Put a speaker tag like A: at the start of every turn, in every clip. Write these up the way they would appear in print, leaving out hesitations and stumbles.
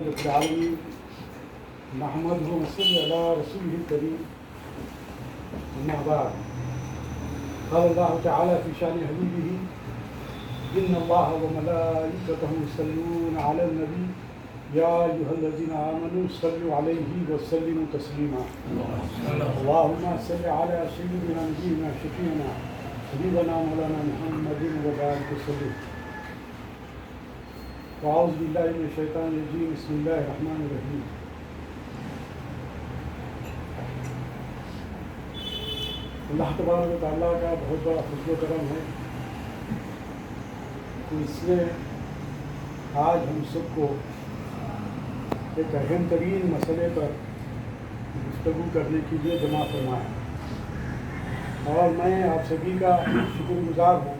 A: العالمین نحمدہ و نصلی علی رسولہ الکریم اما بعد قال اللہ تعالی فی شان حبیبہ ان اللہ وملائکتہ یصلون علی النبی یا ایھا الذین آمنوا صلوا علیہ وسلموا تسلیما اللہم صل علی سیدنا نبینا شفیعنا حبیبنا مولانا محمد وبارک وسلم. اعوذ باللہ من الشیطان الرجیم بسم اللہ الرحمن الرحیم. اللہ تبارک و تعالیٰ کا بہت بڑا فضل و کرم ہے کہ اس نے آج ہم سب کو ایک اہم ترین مسئلے پر گفتگو کرنے کے لیے جمع فرمایا، اور میں آپ سبھی کا شکر گزار ہوں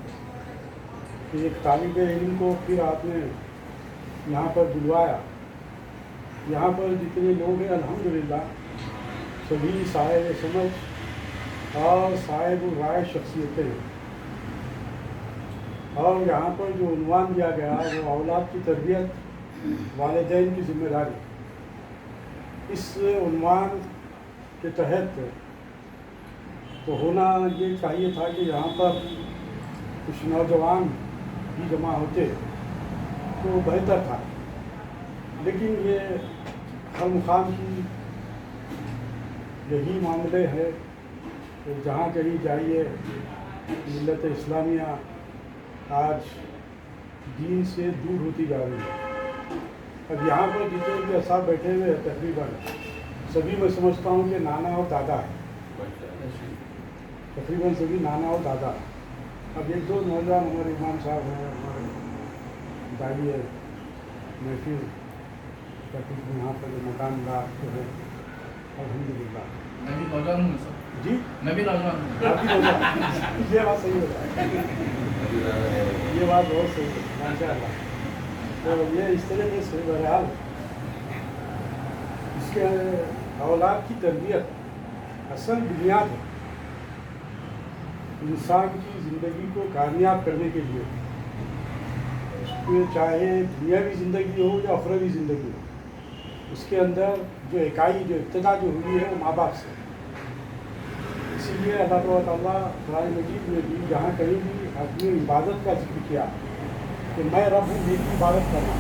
A: کہ ایک طالب علم کو پھر آپ نے یہاں پر بلوایا. یہاں پر جتنے لوگ ہیں الحمدللہ سبھی صاحب سمجھ اور صاحب رائے شخصیتیں ہیں، اور یہاں پر جو عنوان دیا گیا وہ اولاد کی تربیت والدین کی ذمہ داری. اس عنوان کے تحت تو ہونا یہ چاہیے تھا کہ یہاں پر کچھ نوجوان بھی جمع ہوتے تو بہتر تھا، لیکن یہ ہر مقام کی یہی معاملے ہے کہ جہاں کہیں جائیے ملت اسلامیہ آج دین سے دور ہوتی جا رہی ہے. اب یہاں پر جتنے بھی اصحاب بیٹھے ہوئے ہیں تقریباً سبھی میں سمجھتا ہوں کہ نانا اور دادا ہے، تقریباً سبھی نانا اور دادا. اب ایک دو نوجوان ہمارے امام صاحب ہیں، ہمارے دائی ہے محفل تقریباً یہاں پر جو مکان دار جو ہے الحمدللہ.
B: میں بھی نوجوان ہوں سر.
A: جی
B: میں بھی نوجوان ہوں.
A: آپ بھی نوجوان. یہ بات صحیح ہے، یہ بات بہت صحیح ہے ماشاء اللہ. تو یہ اس طرح سے بہرحال اس کے اولاد کی تربیت اصل بنیاد ہے انسان کی زندگی کو کامیاب کرنے کے لیے، چاہے دنیاوی زندگی ہو یا اخروی زندگی ہو. اس کے اندر جو اکائی جو ابتدا جو ہوئی ہے وہ ماں باپ سے. اسی لیے اللہ تعالیٰ قرآن مجید میں بھی جہاں کہیں بھی اپنی عبادت کا ذکر کیا کہ میں رب ہوں میری عبادت کرنا،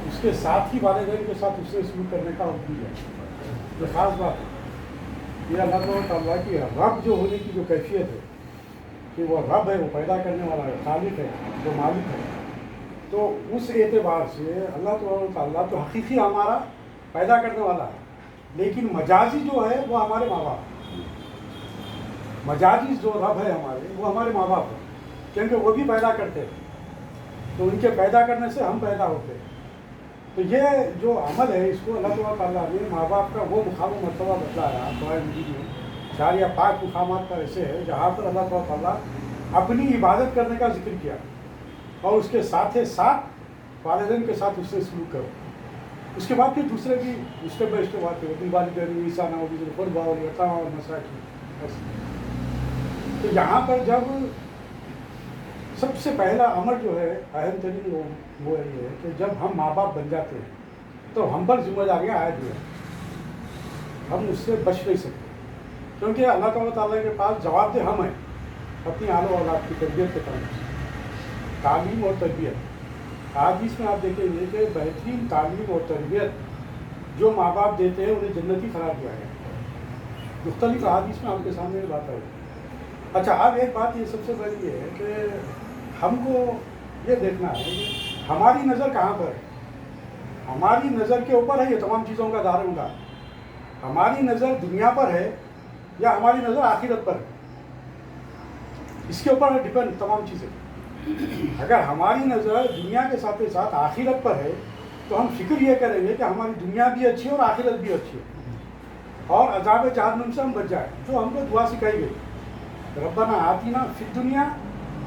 A: اس کے ساتھ ہی والدین کے ساتھ اس سے سلوک کرنے کا حکم دیا. یہ خاص بات ہے. یہ اللہ تعالیٰ کی رب جو ہونے کی جو کیفیت ہے کہ وہ رب ہے، وہ پیدا کرنے والا ہے، خالق ہے، وہ مالک ہے. تو اس اعتبار سے اللہ تعالیٰ تو حقیقی ہمارا پیدا کرنے والا ہے، لیکن مجازی جو ہے وہ ہمارے ماں باپ. مجازی جو رب ہے ہمارے وہ ہمارے ماں باپ ہیں، کیونکہ وہ بھی پیدا کرتے ہیں، تو ان کے پیدا کرنے سے ہم پیدا ہوتے ہیں. تو یہ جو عمل ہے اس کو اللہ تعالیٰ نے ماں باپ کا وہ مقام و مرتبہ بتلایا قرآن مجید میں. 4 یا 5 مقامات پر ایسے ہے جہاں پر اللہ تعالیٰ اپنی عبادت کرنے کا ذکر کیا، اور اس کے ساتھ ساتھ والدین کے ساتھ اس سے سلوک کرو. اس کے بعد پھر دوسرے بھی اسٹیپ بائی اسٹیپ آتے ہیں، والدین عیسانہ قربا اور یتامہ اور مساکین. تو یہاں پر جب سب سے پہلا عمل جو ہے اہم ترین وہ یہ ہے کہ جب ہم ماں باپ بن جاتے ہیں تو ہم پر ذمہ داریاں عائد ہوئی ہیں، ہم اس سے بچ نہیں سکتے، کیونکہ اللہ تعالیٰ کے پاس جواب دہ ہم ہیں اپنی آل و اولاد کی تربیت کے کام سے. تعلیم اور تربیت آج اس میں آپ دیکھیں گے کہ بہترین تعلیم اور تربیت جو ماں باپ دیتے ہیں انہیں جنتی قرار دیا گیا. مختلف احادیث میں آپ کے سامنے یہ بات آئی. اچھا اب ایک بات یہ سب سے بڑی یہ ہے کہ ہم کو یہ دیکھنا ہے کہ ہماری نظر کہاں پر ہے. ہماری نظر کے اوپر ہے یہ تمام چیزوں کا دار و مدار. ہماری نظر دنیا پر ہے یا ہماری نظر آخرت پر ہے، اس کے اوپر ڈپینڈ تمام چیزیں. اگر ہماری نظر دنیا کے ساتھ ساتھ آخرت پر ہے تو ہم فکر یہ کریں گے کہ ہماری دنیا بھی اچھی ہے اور آخرت بھی اچھی ہے، اور عذاب جہنم سے ہم بچ جائیں. جو ہم کو دعا سکھائی گئی ربنا آتنا فی الدنیا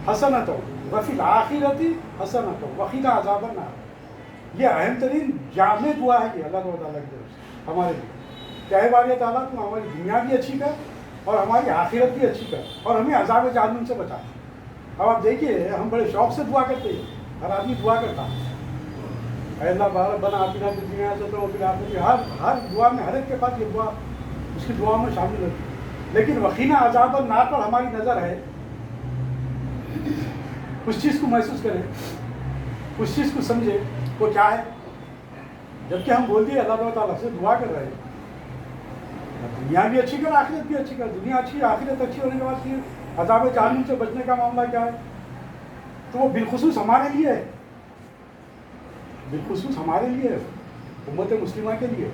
A: حسنۃ وفی الآخرۃ حسنۃ وقنا عذاب النار. یہ اہم ترین جامع دعا ہے کہ اللہ تعالیٰ کی طرف سے ہمارے لیے کہ اے باری تعالیٰ تم ہماری دنیا بھی اچھی کر اور ہماری آخرت بھی اچھی کر اور ہمیں عذاب جہنم سے بچا. اب آپ دیکھیے ہم بڑے شوق سے دعا کرتے ہیں، ہر آدمی دعا کرتا ہے، اے اللہ بار بنا آتینا کی دنیا سے تو پھر آپ کی ہر دعا میں ہر ایک کے پاس یہ دعا اس کی دعا میں شامل ہوتی ہے. لیکن وقینہ عذاب النار پر ہماری نظر ہے. اس چیز کو محسوس کریں, اس چیز کو سمجھے وہ کیا ہے. جبکہ ہم بول دیے اللہ تعالیٰ سے دعا کر رہے ہیں دنیا بھی اچھی کر آخرت بھی اچھی کر. دنیا اچھی آخرت اچھی ہونے کے بعد پھر عذاب جہنم سے بچنے کا معاملہ کیا ہے. تو وہ بالخصوص ہمارے لیے ہے, بالخصوص ہمارے لیے امت مسلمہ کے لیے,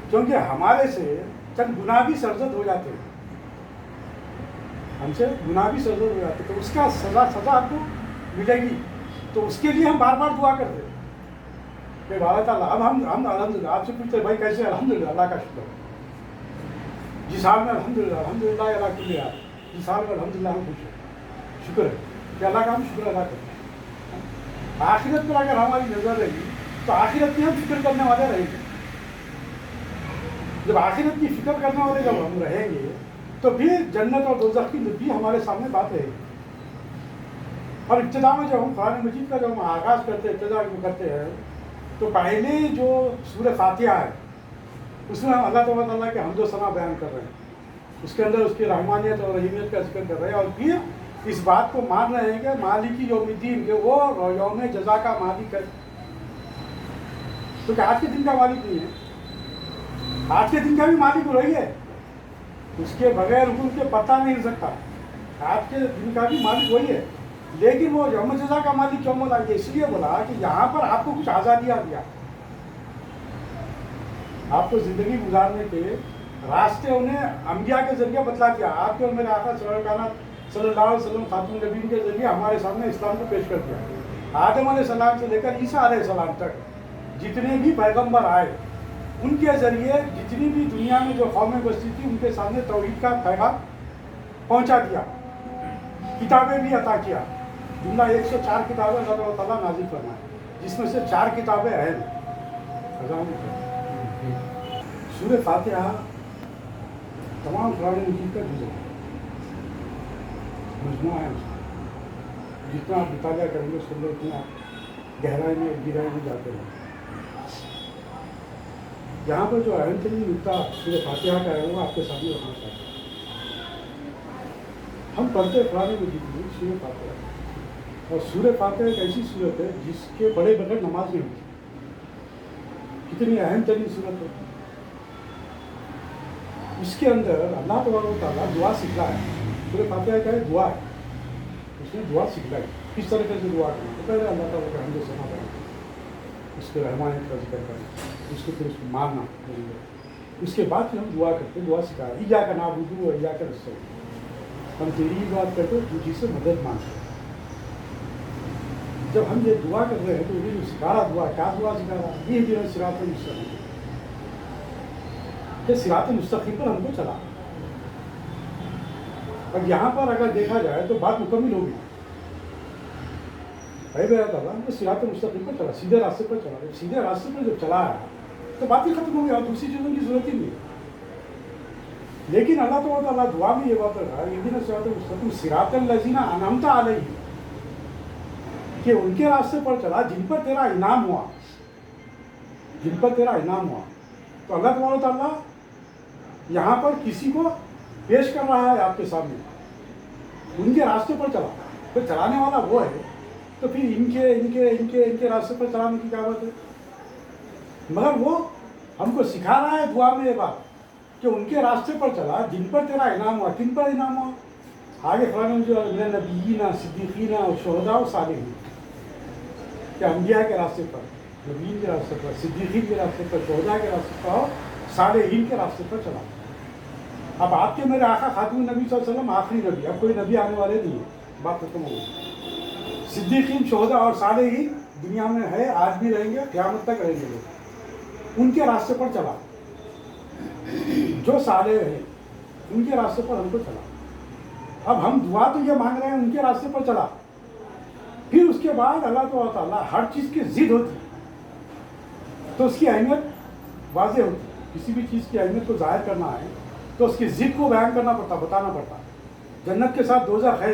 A: کیونکہ ہمارے سے چند گناہ بھی سرزد ہو جاتے ہیں, ہم سے گناہ بھی سرزد ہو جاتے ہیں, تو اس کا سزا آپ کو ملے گی. تو اس کے لیے ہم بار بار دعا کرتے ہیں کہ اللہ تعالیٰ اب ہم الحمدللہ آپ سے پوچھتے بھائی کیسے. الحمدللہ اللہ کا شکر, جس حال میں الحمدللہ اللہ کے لیے, جس حال میں الحمدللہ ہم خوش ہیں, شکر ہے کہ اللہ کا ہم شکر ادا کرتے ہیں. آخرت پر اگر ہماری نظر رہی تو آخرت کی ہم فکر کرنے والے رہیں گے. جب آخرت کی فکر کرنے والے جب ہم رہیں گے تو پھر جنت اور دوزخ کی بھی ہمارے سامنے بات رہے گی. اور ابتدا میں جب ہم قرآن مجید کا جب ہم آغاز کرتے ہیں, ابتدا کرتے ہیں, تو پہلے جو سورہ فاتحہ ہے اس میں ہم اللہ تعالیٰ کے حمد و ثنا بیان کر رہے ہیں, اس کے اندر اس کی رحمانیت اور رحیمیت کا ذکر کر رہے ہیں, اور پھر اس بات کو مان رہے ہیں کہ مالک یوم الدین, کہ وہ یوم جزا کا مالک ہے. کیونکہ آج کے دن کا مالک نہیں ہے, آج کے دن کا بھی مالک وہی ہے, اس کے بغیر حکم کے پتہ نہیں ہل سکتا. آج کے دن کا بھی مالک وہی ہے, لیکن وہ یوم جزا کا مالک کیوں بولا؟ یہ اس لیے بولا کہ یہاں پر آپ کو کچھ آزادیاں دیا, آپ کو زندگی گزارنے کے راستے انہیں انبیاء کے ذریعے بتلا دیا. آپ کے اور میرے آقا صلی اللہ علیہ وسلم خاتم النبیین کے ذریعے ہمارے سامنے اسلام کو پیش کر دیا. آدم علیہ السلام سے لے کر عیسیٰ علیہ السلام تک جتنے بھی پیغمبر آئے ان کے ذریعے جتنی بھی دنیا میں جو قومیں بستی تھی ان کے سامنے توحید کا پیغام پہنچا دیا, کتابیں بھی عطا کیا. جملہ 104 کتابیں اللہ تعالیٰ نازل فرمائے, جس میں سے 4 کتابیں اہم ہیں. سورہ فاتحہ تمام قرآن مجید کا جزو ہے, مجموعہ ہے. جتنا آپ مطالعہ کریں گے اس میں اتنا گہرائی میں گہرائی میں جاتے ہیں. یہاں پر جو اہم ترین نقطہ سورہ فاتحہ کا ہے وہ آپ کے سامنے رکھنا چاہتے ہیں. ہم پڑھتے قرآن مجید میں سورہ فاتحہ, اور سورہ فاتحہ ایک ایسی صورت ہے جس کے بڑے بغیر نماز نہیں ہوتی. کتنی اہم ترین صورت ہے. اس کے اندر اللہ تبارک و تعالیٰ دعا سکھلا ہے. سورہ فاتحہ کا ہے دعا ہے, اس نے دعا سکھلائی کس طریقے سے دعا کرنا. تو پہلے اللہ تعالیٰ کا حمد و ثنا کرنا, اس کے رحمانیت کا ذکر کرنا, اس کو پھر اس کو ماننا, اس کے بعد پھر ہم دعا کرتے, دعا سکھایا ایاک نعبد و ایاک نستعین, ہم تیری بات کرتے تجھی سے مدد مانگتے. جب ہم یہ دعا کر رہے ہیں تو یہ سکھا رہا دعا, کیا دعا سکھا رہا؟ یہ جو ہے صراط المستقیم, کہ صراط مستقیم پر ہم کو چلا. اب یہاں پر اگر دیکھا جائے تو بات مکمل ہوگی. بھائی میرا تعالیٰ ہم کو صراط مستقیم پر چلا, سیدھے راستے پر چلا. جب سیدھے راستے پر جب چلا ہے تو بات ہی ختم ہو گئی, اور دوسری چیزوں کی ضرورت ہی نہیں ہے. لیکن اللہ تعالیٰ دعا میں یہ بات رکھا اہدنا الصراط المستقیم صراط الذین انعمت علیہم, کہ ان کے راستے پر چلا جن پر تیرا انعام ہوا, جن پر تیرا انعام ہوا. تو اللہ تعالیٰ یہاں پر کسی کو پیش کر رہا ہے آپ کے سامنے, ان کے راستے پر چلا. پھر چلانے والا وہ ہے, تو پھر ان کے راستے پر چلانے کی کیا بات ہے؟ مگر وہ ہم کو سکھا رہا ہے دعا میں یہ بات کہ ان کے راستے پر چلا جن پر تیرا انعام ہوا. کن پر انعام ہوا؟ آگے قرآن جو نبیین صدیقین اور شہداء و صالحین, کہ انبیاء کے راستے پر, نبیین کے راستے پر, صدیقین کے راستے پر, شہداء کے راستے پر اور صالحین کے راستے پر چلا. اب آپ کے میرے آقا خاتم النبی صلی اللہ علیہ وسلم آخری نبی, اب کوئی نبی آنے والے نہیں ہے, بات ختم ہو گئی. صدیقین, شہداء اور صالحین دنیا میں ہے, آج بھی رہیں گے, قیامت تک رہیں گے لوگ. ان کے راستے پر چلا, جو صالح ہیں ان کے راستے پر ہم کو چلا. اب ہم دعا تو یہ مانگ رہے ہیں ان کے راستے پر چلا. پھر اس کے بعد اللہ تعالیٰ ہر چیز کی ضد ہوتی تو اس کی اہمیت واضح ہوتی. کسی بھی چیز کی اہمیت کو ظاہر کرنا ہے تو اس کی ضد کو بیان کرنا پڑتا, بتانا پڑتا. جنت کے ساتھ دوزخ ہے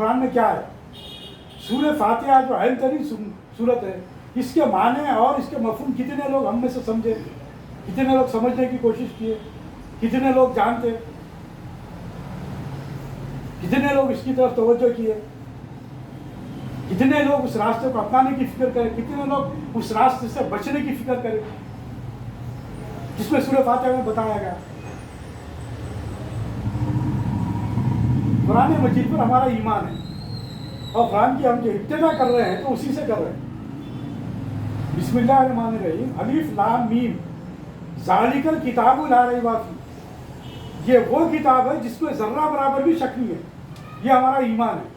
A: قرآن میں کیا ہے. سورہ فاتحہ جو اہم ترین صورت ہے، اس کے معنی اور اس کے مفہوم کتنے لوگ ہم میں سے سمجھے، کتنے لوگ سمجھنے کی کوشش کیے، کتنے لوگ جانتے، کتنے لوگ اس کی طرف توجہ کیے، کتنے لوگ اس راستے کو اپنانے کی فکر کرے، کتنے لوگ اس راستے سے بچنے کی فکر کرے، جس میں سورہ فاتحہ میں بتایا گیا. قرآن مجید پر ہمارا ایمان ہے، اور قرآن کی ہم جو ابتدا کر رہے ہیں تو اسی سے کر رہے ہیں. بسم اللہ الرحمن الرحیم، الف لام میم ذالک الکتاب لا ریب فیہ، یہ وہ کتاب ہے جس میں ذرہ برابر بھی شک نہیں ہے. یہ ہمارا ایمان ہے.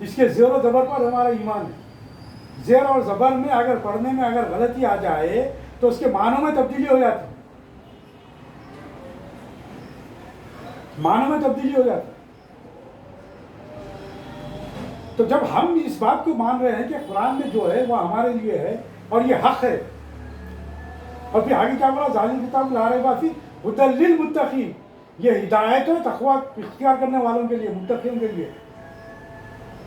A: اس کے زیر و زبر پر ہمارا ایمان ہے. زیر اور زبر میں اگر پڑھنے میں اگر غلطی آ جائے تو اس کے معنوں میں تبدیلی ہو جاتی ہے، معنوں میں تبدیلی ہو جاتی ہے. تو جب ہم اس بات کو مان رہے ہیں کہ قرآن میں جو ہے وہ ہمارے لیے ہے اور یہ حق ہے، اور پھر آگے کیا بولا، ذالک کتاب لا ریب فیہ ھدی للمتقین، یہ ہدایت ہے تقویٰ اختیار کرنے والوں کے لیے، متقین کے لیے.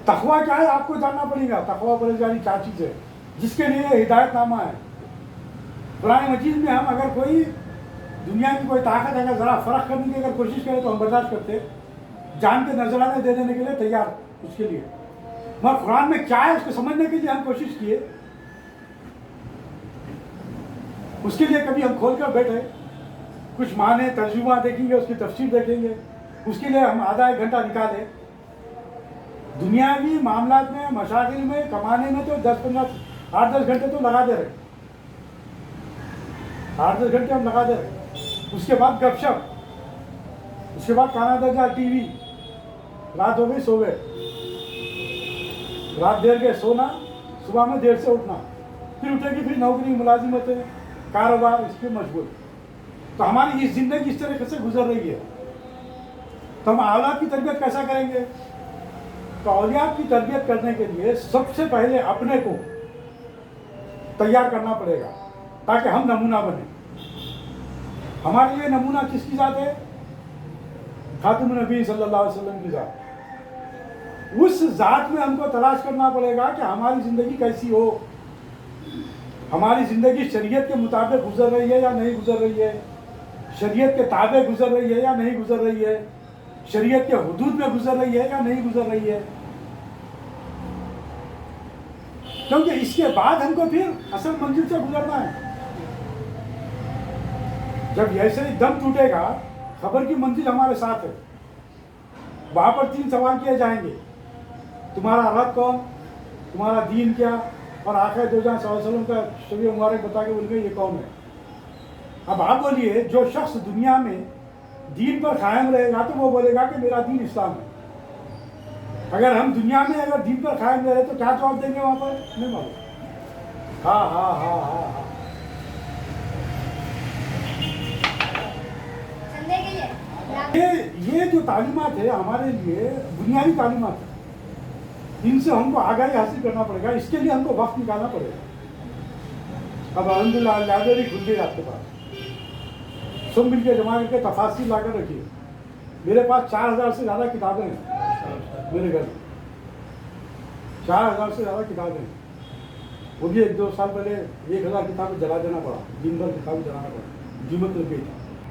A: تقویٰ کیا ہے آپ کو جاننا پڑے گا. تقویٰ پرہیزگاری کیا چیز ہے، جس کے لیے یہ ہدایت نامہ ہے. قرآن مجید میں ہم اگر کوئی دنیا کی کوئی طاقت اگر ذرا فرق کرنے کی اگر کوشش کرے تو ہم برداشت کرتے، جان کے نذرانے دے دینے کے لیے تیار اس کے لیے. مگر قرآن میں کیا ہے اس کو سمجھنے کے لیے ہم کوشش کیے، اس کے لیے کبھی ہم کھول کر بیٹھے، کچھ معنی ترجمہ دیکھیں گے، اس کی تفسیر دیکھیں گے، اس کے لیے ہم آدھا ایک گھنٹہ نکالے. دنیاوی معاملات میں، مشاغل میں، کمانے میں تو 8-10 گھنٹے تو لگا دے رہے، 8-10 گھنٹے ہم لگا دے رہے. اس کے بعد گپ شپ، اس کے بعد کھانا درجہ، ٹی وی، رات ہو گئی سو گئے، رات دیر گئے سونا، صبح میں دیر سے اٹھنا، پھر اٹھے گی، پھر نوکری، ملازمتیں، کاروبار، اس پہ مشغول. تو ہماری یہ زندگی اس طریقے سے گزر رہی ہے. تو ہم اولاد کی تربیت کیسا کریں گے؟ تو اولاد کی تربیت کرنے کے لیے سب سے پہلے اپنے کو تیار کرنا پڑے گا تاکہ ہم نمونہ بنیں. ہمارے لیے نمونہ کس کی ذات ہے؟ خاتم النبی صلی اللہ علیہ وسلم کی ذات. اس ذات میں ہم کو تلاش کرنا پڑے گا کہ ہماری زندگی کیسی ہو. ہماری زندگی شریعت کے مطابق گزر رہی ہے یا نہیں گزر رہی ہے، شریعت کے تابع گزر رہی ہے یا نہیں گزر رہی ہے، شریعت کے حدود میں گزر رہی ہے یا نہیں گزر رہی ہے. کیونکہ اس کے بعد ہم کو پھر اصل منزل سے گزرنا ہے. جب ایسے ہی دم ٹوٹے گا، خبر کی منزل ہمارے ساتھ ہے. وہاں پر 3 سوال کیے جائیں گے، تمہارا رب کون، تمہارا دین کیا، اور آخر دو جہاں صلی اللہ علیہ وسلم کا شبیہ مبارک بتا کے بول گئے یہ کون ہے. اب آپ بولیے، جو شخص دنیا میں دین پر قائم رہے گا تو وہ بولے گا کہ میرا دین اسلام ہے. اگر ہم دنیا میں اگر دین پر قائم رہے تو کیا جواب دیں گے وہاں پر؟ نہیں معلوم. ہاں ہاں ہاں ہاں ہاں. یہ جو تعلیمات ہے ہمارے لیے بنیادی تعلیمات ہے، ان سے ہم کو آگاہی حاصل کرنا پڑے گا. اس کے لیے ہم کو وقت نکالنا پڑے گا. اب الحمدللہ لائبریری کھل گئی آپ کے پاس، سب مل کے جمع کر کے تفاصیل لا کر رکھیے. میرے پاس 4000 سے زیادہ کتابیں ہیں میرے گھر میں، 4000 سے زیادہ کتابیں ہیں. وہ بھی 1-2 سال پہلے 1000 کتابیں جلا دینا پڑا، دن بھر کتابیں جلانا پڑا، قیمت لگ گئی.